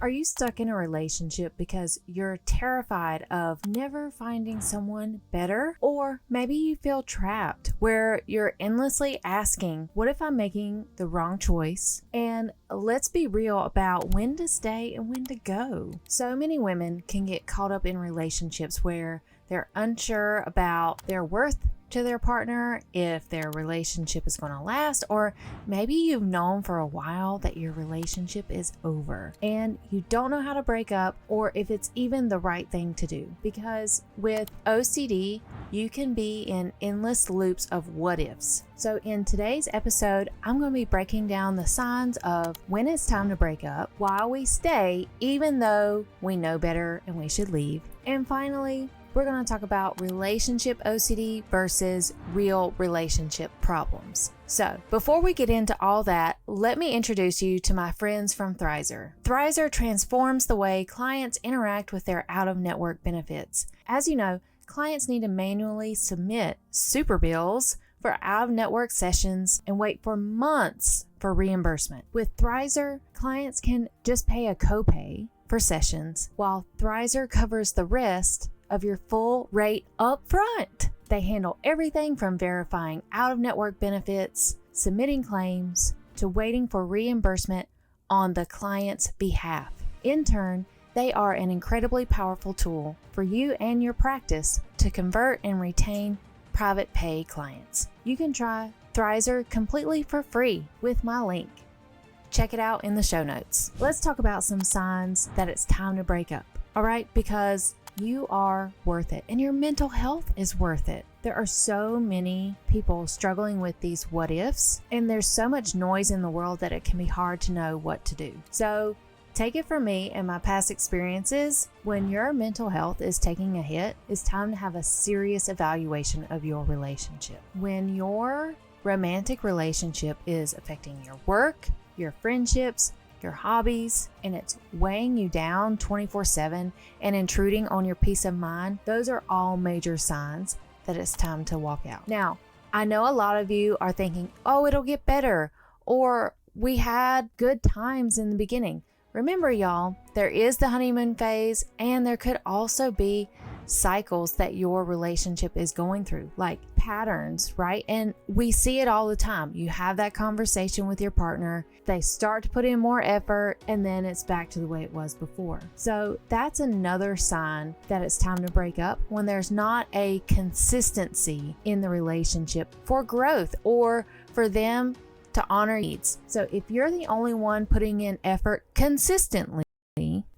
Are you stuck in a relationship because you're terrified of never finding someone better? Or maybe you feel trapped where you're endlessly asking, what if I'm making the wrong choice? And let's be real about when to stay and when to go. So many women can get caught up in relationships where they're unsure about their worth to their partner, if their relationship is going to last, or maybe you've known for a while that your relationship is over and you don't know how to break up or if it's even the right thing to do. Because with OCD, you can be in endless loops of what ifs. So in today's episode, I'm going to be breaking down the signs of when it's time to break up, why we stay even though we know better and we should leave, and finally, we're going to talk about relationship OCD versus real relationship problems. So before we get into all that, let me introduce you to my friends from Thrizer. Thrizer transforms the way clients interact with their out-of-network benefits. As you know, clients need to manually submit super bills for out-of-network sessions and wait for months for reimbursement. With Thrizer, clients can just pay a copay for sessions while Thrizer covers the rest of your full rate up front. They handle everything from verifying out-of-network benefits, submitting claims, to waiting for reimbursement on the client's behalf. In turn, they are an incredibly powerful tool for you and your practice to convert and retain private pay clients. You can try Thrizer completely for free with my link. Check it out in the show notes. Let's talk about some signs that it's time to break up. All right, because you are worth it and your mental health is worth it. There are so many people struggling with these what ifs, and there's so much noise in the world that it can be hard to know what to do. So take it from me and my past experiences, when your mental health is taking a hit, it's time to have a serious evaluation of your relationship. When your romantic relationship is affecting your work, your friendships, your hobbies, and it's weighing you down 24/7 and intruding on your peace of mind, those are all major signs that it's time to walk out. Now, I know a lot of you are thinking, oh, it'll get better, or we had good times in the beginning. Remember, y'all, there is the honeymoon phase, and there could also be cycles that your relationship is going through, like patterns, right? And we see it all the time. You have that conversation with your partner, they start to put in more effort, and then it's back to the way it was before. So that's another sign that it's time to break up, when there's not a consistency in the relationship for growth or for them to honor needs. So if you're the only one putting in effort consistently,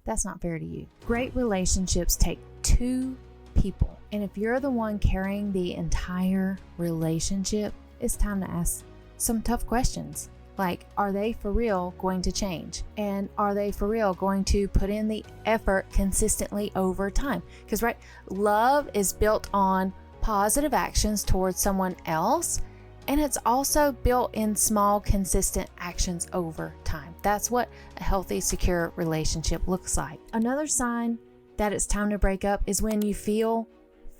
that's not fair to you. Great relationships take two people. And if you're the one carrying the entire relationship, it's time to ask some tough questions. Like, are they for real going to change? And are they for real going to put in the effort consistently over time? Because, right, love is built on positive actions towards someone else. And it's also built in small, consistent actions over time. That's what a healthy, secure relationship looks like. Another sign that it's time to break up is when you feel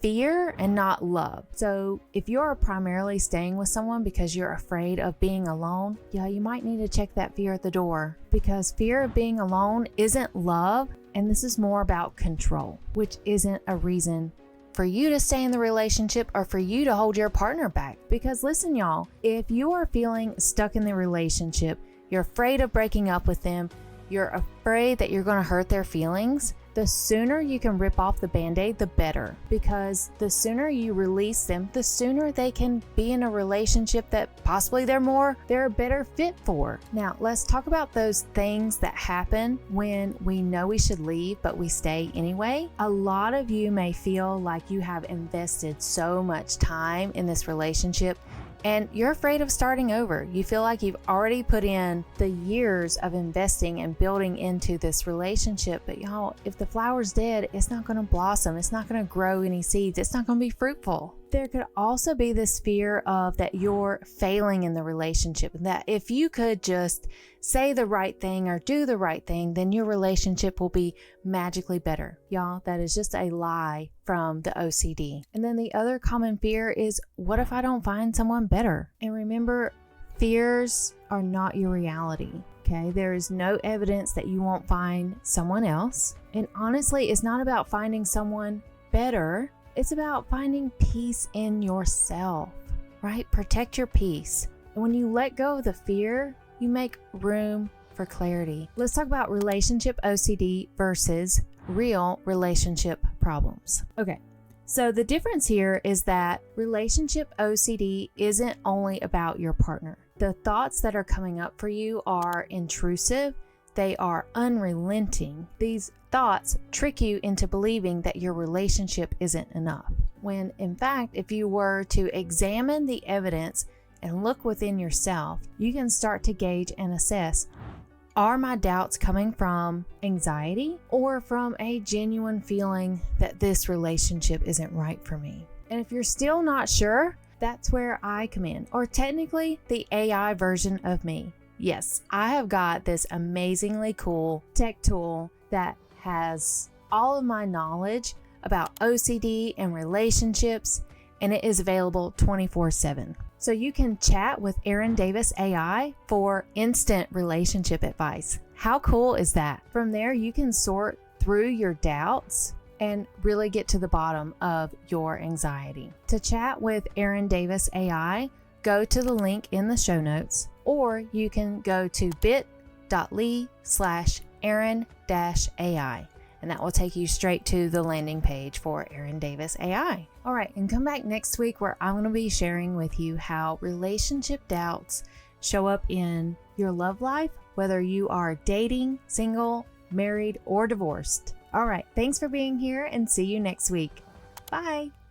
fear and not love. So if you're primarily staying with someone because you're afraid of being alone, you might need to check that fear at the door, because fear of being alone isn't love, and this is more about control, which isn't a reason for you to stay in the relationship or for you to hold your partner back. Because listen, y'all, if you are feeling stuck in the relationship, you're afraid of breaking up with them, you're afraid that you're going to hurt their feelings, the sooner you can rip off the Band-Aid, the better. Because the sooner you release them, the sooner they can be in a relationship that possibly they're a better fit for. Now, let's talk about those things that happen when we know we should leave, but we stay anyway. A lot of you may feel like you have invested so much time in this relationship and you're afraid of starting over. You feel like you've already put in the years of investing and building into this relationship. But y'all, if the flower's dead, it's not going to blossom. It's not going to grow any seeds. It's not going to be fruitful. There could also be this fear of that you're failing in the relationship, and that if you could just say the right thing or do the right thing, then your relationship will be magically better. Y'all, that is just a lie from the OCD. And then the other common fear is, what if I don't find someone better? And remember, fears are not your reality. Okay, there is no evidence that you won't find someone else. And honestly, it's not about finding someone better. It's about finding peace in yourself, right? Protect your peace. And when you let go of the fear, you make room for clarity. Let's talk about relationship OCD versus real relationship problems. Okay, so the difference here is that relationship OCD isn't only about your partner. The thoughts that are coming up for you are intrusive. They are unrelenting. These thoughts trick you into believing that your relationship isn't enough. When in fact, if you were to examine the evidence and look within yourself, you can start to gauge and assess, are my doubts coming from anxiety or from a genuine feeling that this relationship isn't right for me? And if you're still not sure, that's where I come in, or technically the AI version of me. Yes, I have got this amazingly cool tech tool that has all of my knowledge about OCD and relationships, and it is available 24/7. So you can chat with Erin Davis AI for instant relationship advice. How cool is that? From there, you can sort through your doubts and really get to the bottom of your anxiety. To chat with Erin Davis AI, go to the link in the show notes, or you can go to bit.ly/Erin-AI, and that will take you straight to the landing page for Erin Davis AI. All right, and come back next week where I'm going to be sharing with you how relationship doubts show up in your love life, whether you are dating, single, married, or divorced. All right, thanks for being here and see you next week. Bye.